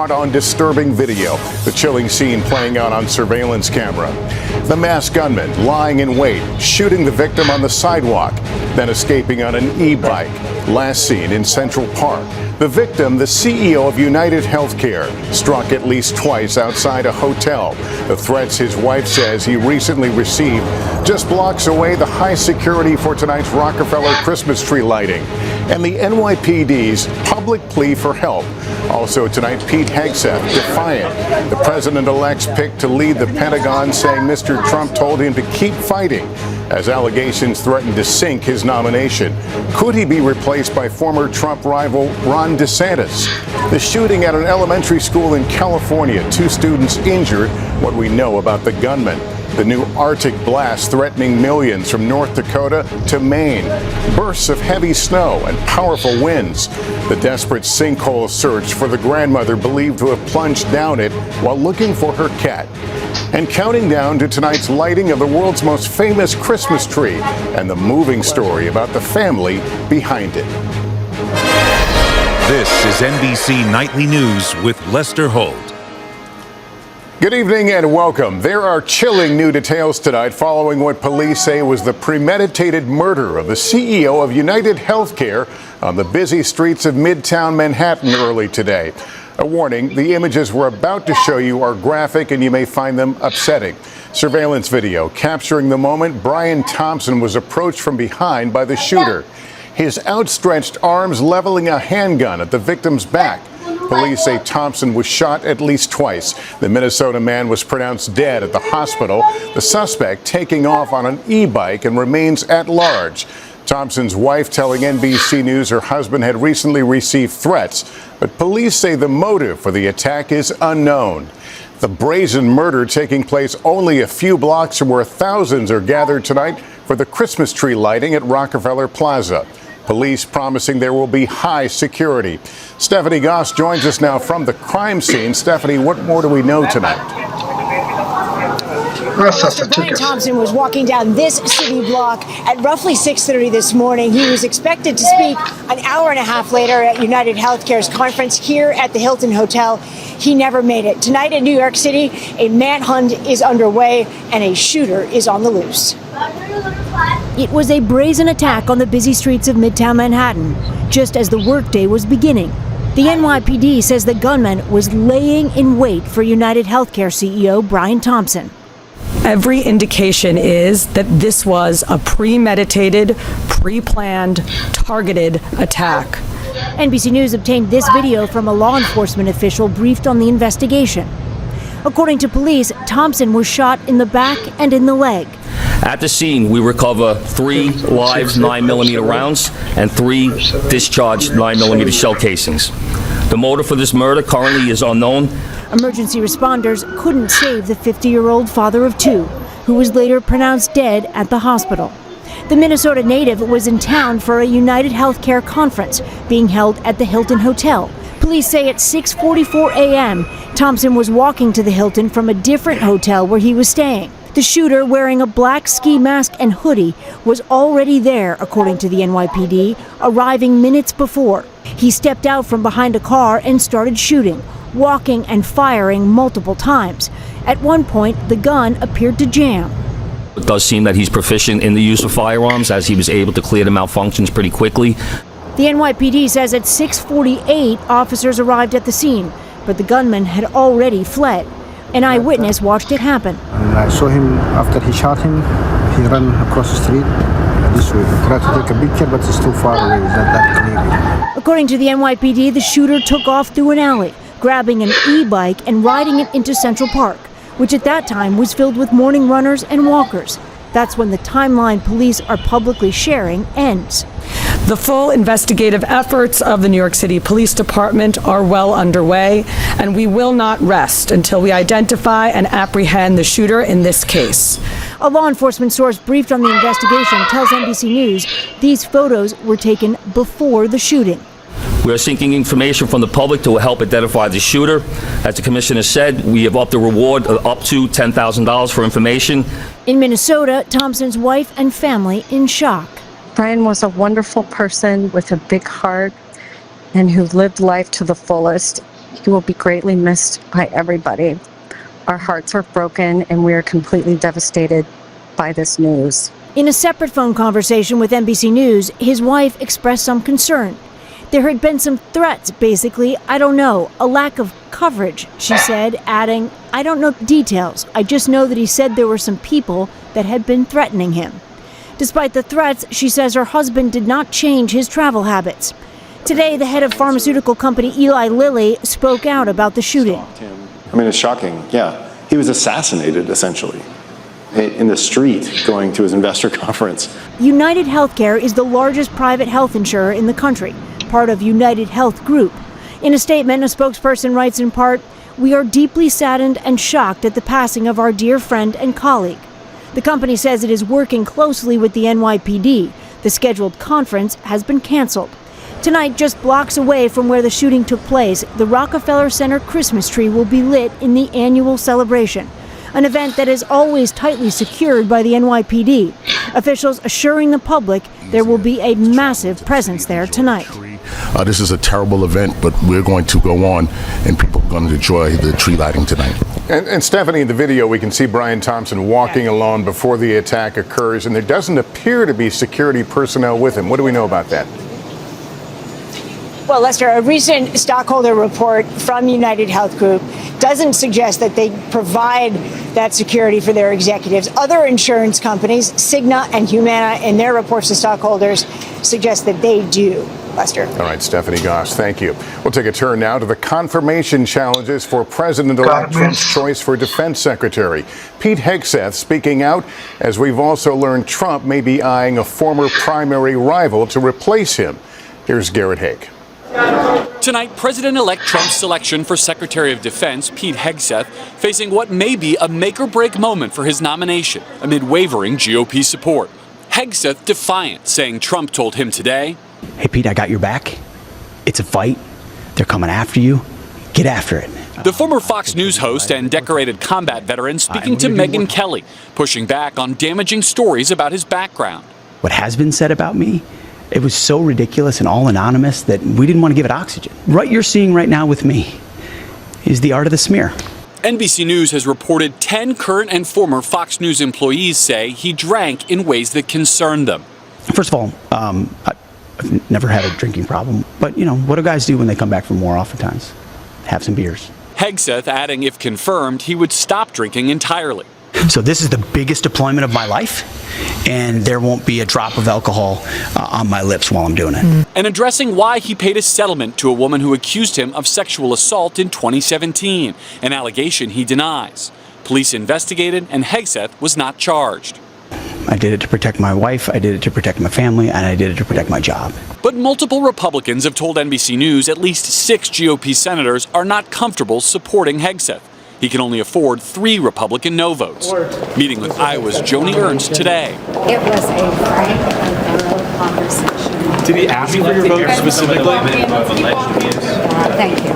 caught on disturbing video. The chilling scene playing out on surveillance camera. The masked gunman lying in wait, shooting the victim on the sidewalk, then escaping on an e-bike. Last seen in Central Park. The victim, the CEO of United Healthcare, struck at least twice outside a hotel. The threats his wife says he recently received. Just blocks away, the high security for tonight's Rockefeller Christmas tree lighting. And the NYPD's public plea for help. Also tonight, Pete Hegseth, defiant. The president-elect's pick to lead the Pentagon, saying Mr. Trump told him to keep fighting as allegations threaten to sink his nomination. Could he be replaced by former Trump rival Ron DeSantis? The shooting at an elementary school in California, 2 students injured. What we know about the gunman. The new Arctic blast threatening millions from North Dakota to Maine. Bursts of heavy snow and powerful winds. The desperate sinkhole search for the grandmother believed to have plunged down it while looking for her cat. And counting down to tonight's lighting of the world's most famous Christmas tree and the moving story about the family behind it. This is NBC Nightly News with Lester Holt. Good evening and welcome. There are chilling new details tonight following what police say was the premeditated murder of the CEO of United Healthcare on the busy streets of Midtown Manhattan early today. A warning, the images we're about to show you are graphic and you may find them upsetting. Surveillance video capturing the moment Brian Thompson was approached from behind by the shooter. His outstretched arms leveling a handgun at the victim's back. Police say Thompson was shot at least twice. The Minnesota man was pronounced dead at the hospital. The suspect taking off on an e-bike and remains at large. Thompson's wife telling NBC News her husband had recently received threats, but police say the motive for the attack is unknown. The brazen murder taking place only a few blocks from where thousands are gathered tonight for the Christmas tree lighting at Rockefeller Plaza. Police promising there will be high security. Stephanie Goss joins us now from the crime scene. Stephanie, what more do we know tonight? Brian Thompson was walking down this city block at roughly 6:30 this morning. He was expected to speak an hour and a half later at United Healthcare's conference here at the Hilton Hotel. He never made it. Tonight in New York City, a manhunt is underway and a shooter is on the loose. It was a brazen attack on the busy streets of Midtown Manhattan, just as the workday was beginning. The NYPD says the gunman was laying in wait for United Healthcare CEO Brian Thompson. Every indication is that this was a premeditated, pre-planned, targeted attack. NBC News obtained this video from a law enforcement official briefed on the investigation. According to police, Thompson was shot in the back and in the leg. At the scene, we recover 3 live 9mm rounds and 3 discharged 9mm shell casings. The motive for this murder currently is unknown. Emergency responders couldn't save the 50-year-old father of 2, who was later pronounced dead at the hospital. The Minnesota native was in town for a United Healthcare conference being held at the Hilton Hotel. Police say at 6:44 a.m., Thompson was walking to the Hilton from a different hotel where he was staying. The shooter, wearing a black ski mask and hoodie, was already there, according to the NYPD, arriving minutes before. He stepped out from behind a car and started shooting, walking and firing multiple times. At one point, the gun appeared to jam. It does seem that he's proficient in the use of firearms, as he was able to clear the malfunctions pretty quickly. The NYPD says at 6:48, officers arrived at the scene, but the gunman had already fled. An eyewitness watched it happen. And I saw him after he shot him. He ran across the street this way. I tried to take a picture, but it's too far away. It's not that clearly. According to the NYPD, the shooter took off through an alley, grabbing an e-bike and riding it into Central Park, which at that time was filled with morning runners and walkers. That's when the timeline police are publicly sharing ends. The full investigative efforts of the New York City Police Department are well underway, and we will not rest until we identify and apprehend the shooter in this case. A law enforcement source briefed on the investigation tells NBC News these photos were taken before the shooting. We are seeking information from the public to help identify the shooter. As the commissioner said, we have upped the reward up to $10,000 for information. In Minnesota, Thompson's wife and family in shock. Brian was a wonderful person with a big heart and who lived life to the fullest. He He will be greatly missed by everybody. Our hearts are broken and we are completely devastated by this news. In a separate phone conversation with NBC News, his wife expressed some concern. There had been some threats, basically, I don't know, a lack of coverage, she said, adding, I don't know details. I just know that he said there were some people that had been threatening him. Despite the threats, she says her husband did not change his travel habits. Today, the head of pharmaceutical company Eli Lilly spoke out about the shooting. I mean, it's shocking. Yeah, he was assassinated, essentially, in the street going to his investor conference. United Healthcare is the largest private health insurer in the country, part of United Health Group. In a statement, a spokesperson writes in part, "We are deeply saddened and shocked at the passing of our dear friend and colleague." The company says it is working closely with the NYPD. The scheduled conference has been canceled. Tonight, just blocks away from where the shooting took place, the Rockefeller Center Christmas tree will be lit in the annual celebration, an event that is always tightly secured by the NYPD. Officials assuring the public there will be a massive presence there tonight. This is a terrible event, but we're going to go on, and people are going to enjoy the tree lighting tonight. And Stephanie, in the video, we can see Brian Thompson walking alone before the attack occurs, and there doesn't appear to be security personnel with him. What do we know about that? Well, Lester, a recent stockholder report from United Health Group doesn't suggest that they provide that security for their executives. Other insurance companies, Cigna and Humana, in their reports to stockholders, suggest that they do. Lester. All right, Stephanie Goss, thank you. We'll take a turn now to the confirmation challenges for President-elect Trump's choice for defense secretary. Pete Hegseth speaking out, as we've also learned Trump may be eyeing a former primary rival to replace him. Here's Garrett Haig. Tonight, President-elect Trump's selection for Secretary of Defense, Pete Hegseth, facing what may be a make-or-break moment for his nomination amid wavering GOP support. Hegseth defiant, saying Trump told him today, "Hey, Pete, I got your back. It's a fight. They're coming after you. Get after it." The former Fox News host and decorated combat veteran speaking to Megyn Kelly, pushing back on damaging stories about his background. What has been said about me, it was so ridiculous and all anonymous that we didn't want to give it oxygen. What you're seeing right now with me is the art of the smear. NBC News has reported 10 current and former Fox News employees say he drank in ways that concerned them. First of all, I've never had a drinking problem. But, you know, what do guys do when they come back from war oftentimes? Have some beers. Hegseth adding if confirmed, he would stop drinking entirely. So this is the biggest deployment of my life, and there won't be a drop of alcohol on my lips while I'm doing it. And addressing why he paid a settlement to a woman who accused him of sexual assault in 2017, an allegation he denies. Police investigated, and Hegseth was not charged. I did it to protect my wife, I did it to protect my family, and I did it to protect my job. But multiple Republicans have told NBC News at least 6 GOP senators are not comfortable supporting Hegseth. He can only afford 3 Republican no votes. Meeting with Iowa's Joni Ernst today. It was a frank and thorough conversation. Did he ask you for your vote specifically? Thank you.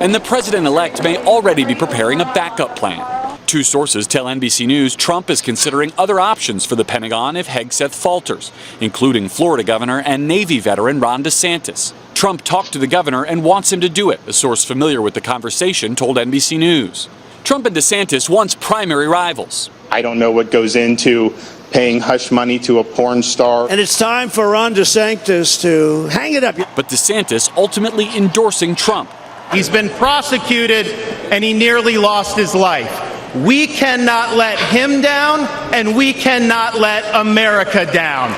And the president-elect may already be preparing a backup plan. 2 sources tell NBC News Trump is considering other options for the Pentagon if Hegseth falters, including Florida Governor and Navy veteran Ron DeSantis. Trump talked to the governor and wants him to do it, a source familiar with the conversation told NBC News. Trump and DeSantis once primary rivals. I don't know what goes into paying hush money to a porn star. And it's time for Ron DeSantis to hang it up. But DeSantis ultimately endorsing Trump. He's been prosecuted and he nearly lost his life. We cannot let him down, and we cannot let America down.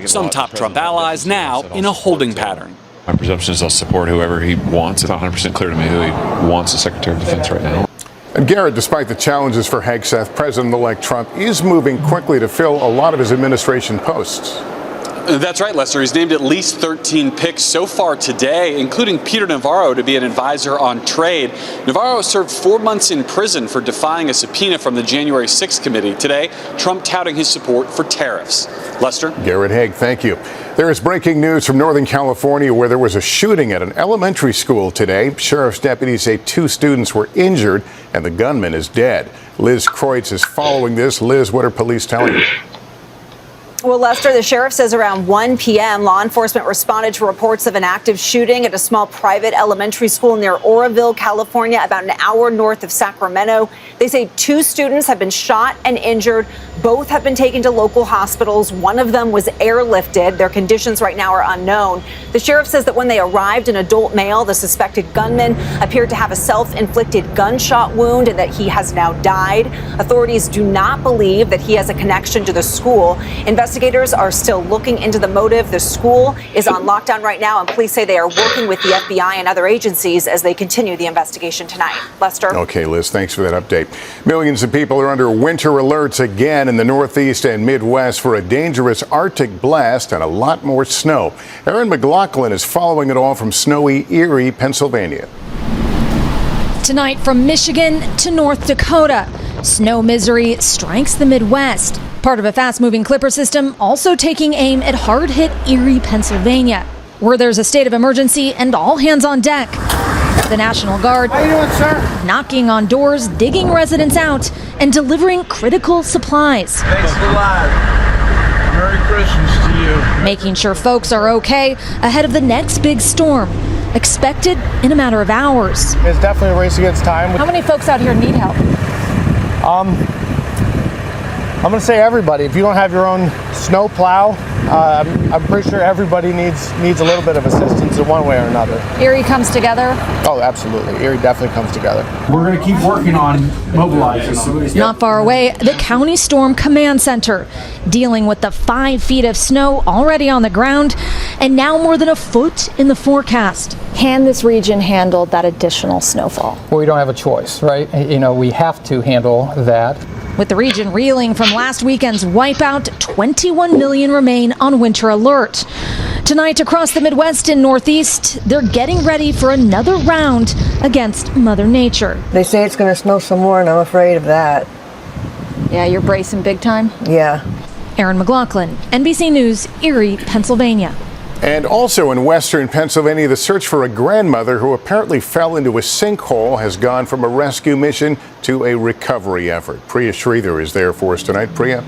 Some top Trump allies now in a holding pattern. My presumption is I'll support whoever he wants. It's not 100% clear to me who he wants as Secretary of Defense right now. And Garrett, despite the challenges for Hegseth, President-elect Trump is moving quickly to fill a lot of his administration posts. That's right, Lester. He's named at least 13 picks so far today, including Peter Navarro to be an advisor on trade. Navarro served 4 months in prison for defying a subpoena from the January 6th committee. Today, Trump touting his support for tariffs. Lester? Garrett Haig, thank you. There is breaking news from Northern California where there was a shooting at an elementary school today. Sheriff's deputies say 2 students were injured and the gunman is dead. Liz Kreutz is following this. Liz, what are police telling you? Well, Lester, the sheriff says around 1 p.m., law enforcement responded to reports of an active shooting at a small private elementary school near Oroville, California, about an hour north of Sacramento. They say 2 students have been shot and injured. Both have been taken to local hospitals. One of them was airlifted. Their conditions right now are unknown. The sheriff says that when they arrived, an adult male, the suspected gunman, appeared to have a self-inflicted gunshot wound and that he has now died. Authorities do not believe that he has a connection to the school. Investigators are still looking into the motive. The school is on lockdown right now, and police say they are working with the FBI and other agencies as they continue the investigation tonight. Lester? Okay, Liz, thanks for that update. Millions of people are under winter alerts again in the Northeast and Midwest for a dangerous Arctic blast and a lot more snow. Aaron McLaughlin is following it all from snowy Erie, Pennsylvania. Tonight from Michigan to North Dakota, snow misery strikes the Midwest. Part of a fast-moving clipper system also taking aim at hard-hit Erie, Pennsylvania, where there's a state of emergency and all hands on deck. The National Guard knocking on doors, digging residents out, and delivering critical supplies. Thanks a lot. Merry Christmas to you. Making sure folks are okay ahead of the next big storm, expected in a matter of hours. It's definitely a race against time. How many folks out here need help? I'm going to say everybody. If you don't have your own snow plow, I'm pretty sure everybody needs a little bit of assistance in one way or another. Erie comes together. Oh, absolutely. Erie definitely comes together. We're going to keep working on mobilizing. Not far away, the County Storm Command Center, dealing with the 5 feet of snow already on the ground and now more than a foot in the forecast. Can this region handle that additional snowfall? Well, we don't have a choice, right? You know, we have to handle that. With the region reeling from last weekend's wipeout, 21 million remain on winter alert. Tonight across the Midwest and Northeast, they're getting ready for another round against Mother Nature. They say it's going to snow some more, and I'm afraid of that. Yeah, you're bracing big time? Yeah. Aaron McLaughlin, NBC News, Erie, Pennsylvania. And also in western Pennsylvania, the search for a grandmother who apparently fell into a sinkhole has gone from a rescue mission to a recovery effort. Priya Sridhar is there for us tonight. Priya.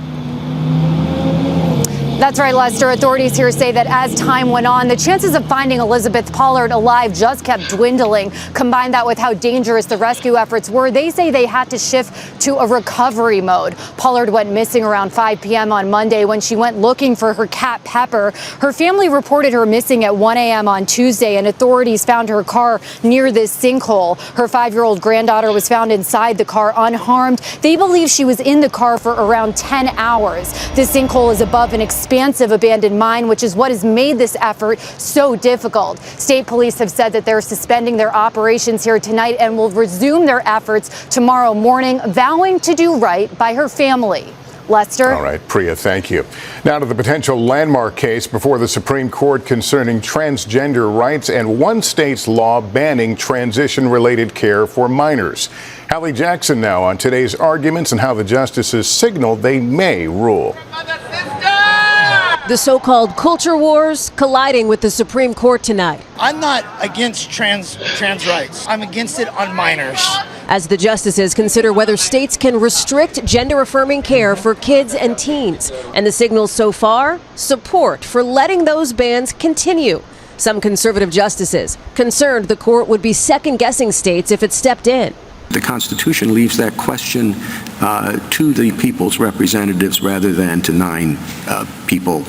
That's right, Lester. Authorities here say that as time went on, the chances of finding Elizabeth Pollard alive just kept dwindling. Combine that with how dangerous the rescue efforts were, they say they had to shift to a recovery mode. Pollard went missing around 5 p.m. on Monday when she went looking for her cat Pepper. Her family reported her missing at 1 a.m. on Tuesday, and authorities found her car near this sinkhole. Her 5-year-old granddaughter was found inside the car unharmed. They believe she was in the car for around 10 hours. This sinkhole is above an expansive abandoned mine, which is what has made this effort so difficult. State police have said that they're suspending their operations here tonight and will resume their efforts tomorrow morning, vowing to do right by her family. Lester? All right, Priya, thank you. Now to the potential landmark case before the Supreme Court concerning transgender rights and one state's law banning transition-related care for minors. Hallie Jackson now on today's arguments and how the justices signaled they may rule. The so-called culture wars colliding with the Supreme Court tonight. I'm not against trans rights. I'm against it on minors. As the justices consider whether states can restrict gender-affirming care for kids and teens. And the signals so far? Support for letting those bans continue. Some conservative justices concerned the court would be second-guessing states if it stepped in. The Constitution leaves that question to the people's representatives rather than to 9 people,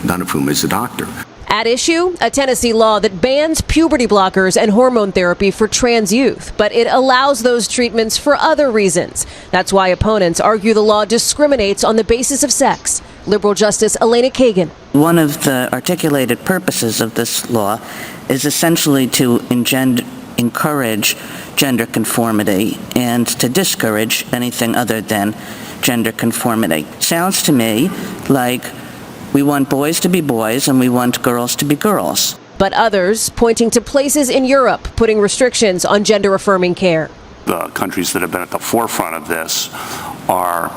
none of whom is a doctor. At issue, a Tennessee law that bans puberty blockers and hormone therapy for trans youth, but it allows those treatments for other reasons. That's why opponents argue the law discriminates on the basis of sex. Liberal Justice Elena Kagan. One of the articulated purposes of this law is essentially to encourage gender conformity and to discourage anything other than gender conformity. Sounds to me like we want boys to be boys and we want girls to be girls. But others pointing to places in Europe putting restrictions on gender-affirming care. The countries that have been at the forefront of this are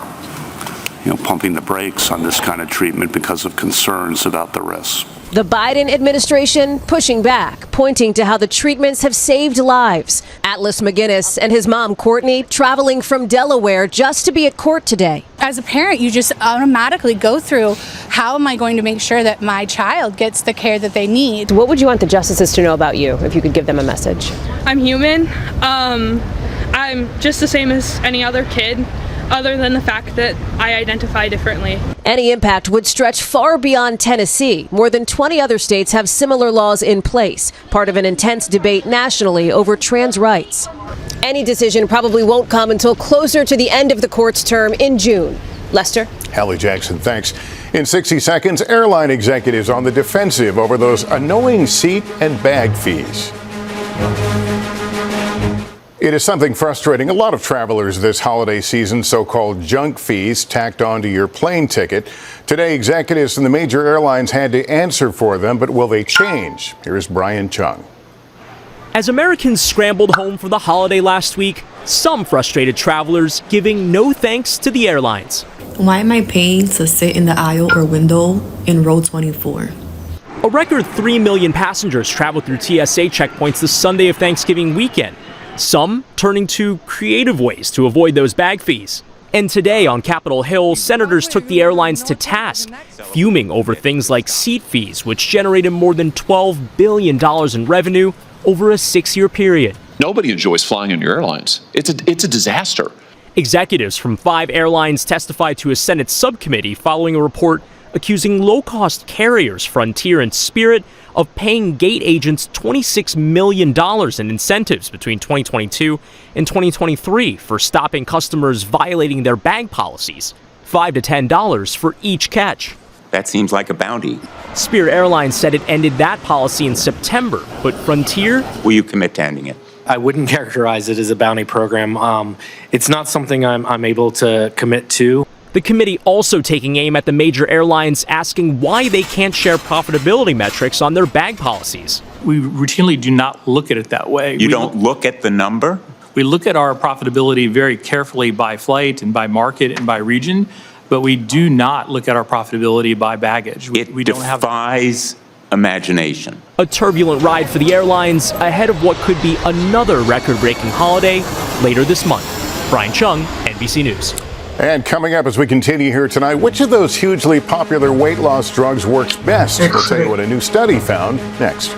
pumping the brakes on this kind of treatment because of concerns about the risks. The Biden administration pushing back, pointing to how the treatments have saved lives. Atlas McGinnis and his mom, Courtney, traveling from Delaware just to be at court today. As a parent, you just automatically go through, how am I going to make sure that my child gets the care that they need? What would you want the justices to know about you if you could give them a message? I'm human. I'm just the same as any other kid, other than the fact that I identify differently. Any impact would stretch far beyond Tennessee. More than 20 other states have similar laws in place, part of an intense debate nationally over trans rights. Any decision probably won't come until closer to the end of the court's term in June. Lester? Hallie Jackson, thanks. In 60 seconds, airline executives on the defensive over those annoying seat and bag fees. It is something frustrating a lot of travelers this holiday season, so-called junk fees tacked onto your plane ticket. Today, executives from the major airlines had to answer for them, but will they change? Here's Brian Chung. As Americans scrambled home for the holiday last week, some frustrated travelers giving no thanks to the airlines. Why am I paying to sit in the aisle or window in row 24? A record 3 million passengers traveled through TSA checkpoints the Sunday of Thanksgiving weekend. Some turning to creative ways to avoid those bag fees. And today on Capitol Hill, senators took the airlines to task, fuming over things like seat fees, which generated more than $12 billion in revenue over a 6-year period. Nobody enjoys flying on your airlines. It's a disaster. Executives from 5 airlines testified to a Senate subcommittee following a report accusing low-cost carriers Frontier and Spirit of paying gate agents $26 million in incentives between 2022 and 2023 for stopping customers violating their bag policies, $5 to $10 for each catch. That seems like a bounty. Spirit Airlines said it ended that policy in September, but Frontier? Will you commit to ending it? I wouldn't characterize it as a bounty program. It's not something I'm able to commit to. The committee also taking aim at the major airlines, asking why they can't share profitability metrics on their bag policies. We routinely do not look at it that way. You don't look at the number? We look at our profitability very carefully by flight and by market and by region, but we do not look at our profitability by baggage. We don't defies imagination. A turbulent ride for the airlines ahead of what could be another record-breaking holiday later this month. Brian Chung, NBC News. And coming up as we continue here tonight, which of those hugely popular weight loss drugs works best? We'll tell you what a new study found next.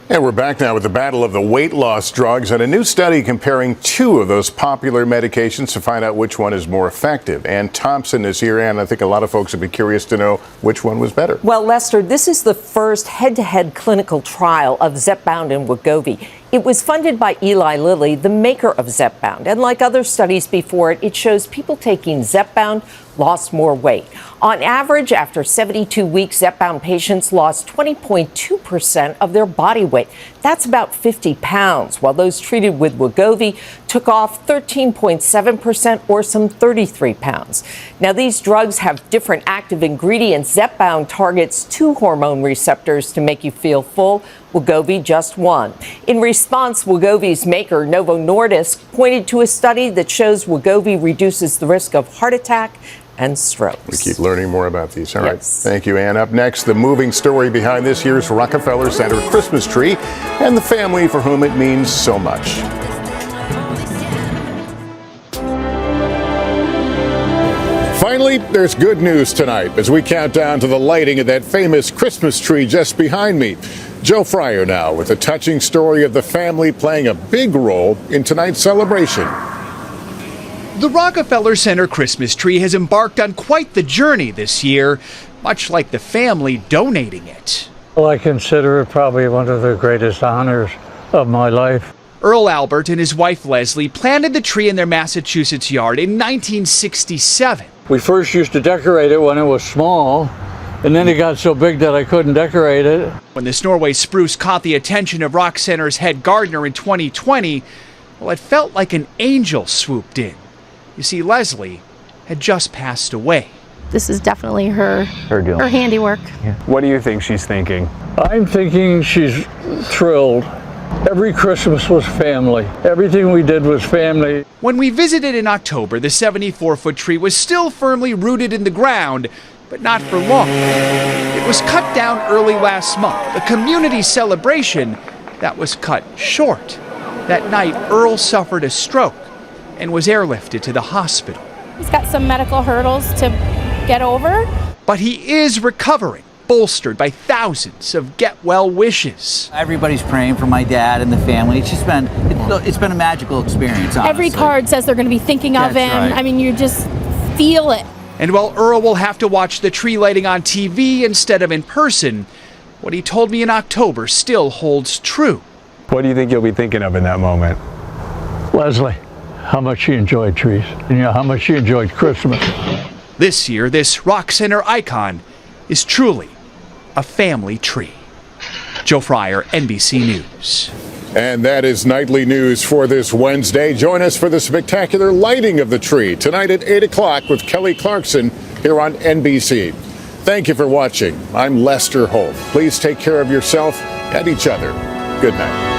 And we're back now with the battle of the weight loss drugs and a new study comparing 2 of those popular medications to find out which one is more effective. Ann Thompson is here, and I think a lot of folks would be curious to know which one was better. Well, Lester, this is the first head-to-head clinical trial of Zepbound and Wegovy. It was funded by Eli Lilly, the maker of Zepbound. And like other studies before it, it shows people taking Zepbound lost more weight. On average, after 72 weeks, Zepbound patients lost 20.2% of their body weight. That's about 50 pounds, while those treated with Wegovy took off 13.7% or some 33 pounds. Now, these drugs have different active ingredients. Zepbound targets 2 hormone receptors to make you feel full, Wegovy just 1. In response, Wegovy's maker, Novo Nordisk, pointed to a study that shows Wegovy reduces the risk of heart attack and strokes. We keep learning more about these. All right. Thank you, Ann. Up next, the moving story behind this year's Rockefeller Center Christmas tree and the family for whom it means so much. Finally, there's good news tonight as we count down to the lighting of that famous Christmas tree just behind me. Joe Fryer now with a touching story of the family playing a big role in tonight's celebration. The Rockefeller Center Christmas tree has embarked on quite the journey this year, much like the family donating it. Well, I consider it probably one of the greatest honors of my life. Earl Albert and his wife Leslie planted the tree in their Massachusetts yard in 1967. We first used to decorate it when it was small, and then it got so big that I couldn't decorate it. When this Norway spruce caught the attention of Rock Center's head gardener in 2020, well, it felt like an angel swooped in. You see, Leslie had just passed away. This is definitely her deal. Her handiwork. What do you think she's thinking? I'm thinking she's thrilled Every Christmas was family. Everything we did was family. When we visited in October, the 74-foot tree was still firmly rooted in the ground, but not for long. It was cut down early last month, a community celebration that was cut short. That night, Earl suffered a stroke and was airlifted to the hospital. He's got some medical hurdles to get over. But he is recovering, bolstered by thousands of get-well wishes. Everybody's praying for my dad and the family. It's just been, it's been a magical experience, honestly. Every card says they're going to be thinking of him. Right. I mean, you just feel it. And while Earl will have to watch the tree lighting on TV instead of in person, what he told me in October still holds true. What do you think you'll be thinking of in that moment? Leslie, how much she enjoyed trees. And how much she enjoyed Christmas. This year, this rock center icon is truly a family tree. Joe Fryer, NBC News. And that is nightly news for this Wednesday. Join us for the spectacular lighting of the tree tonight at 8 o'clock with Kelly Clarkson here on NBC. Thank you for watching. I'm Lester Holt. Please take care of yourself and each other. Good night.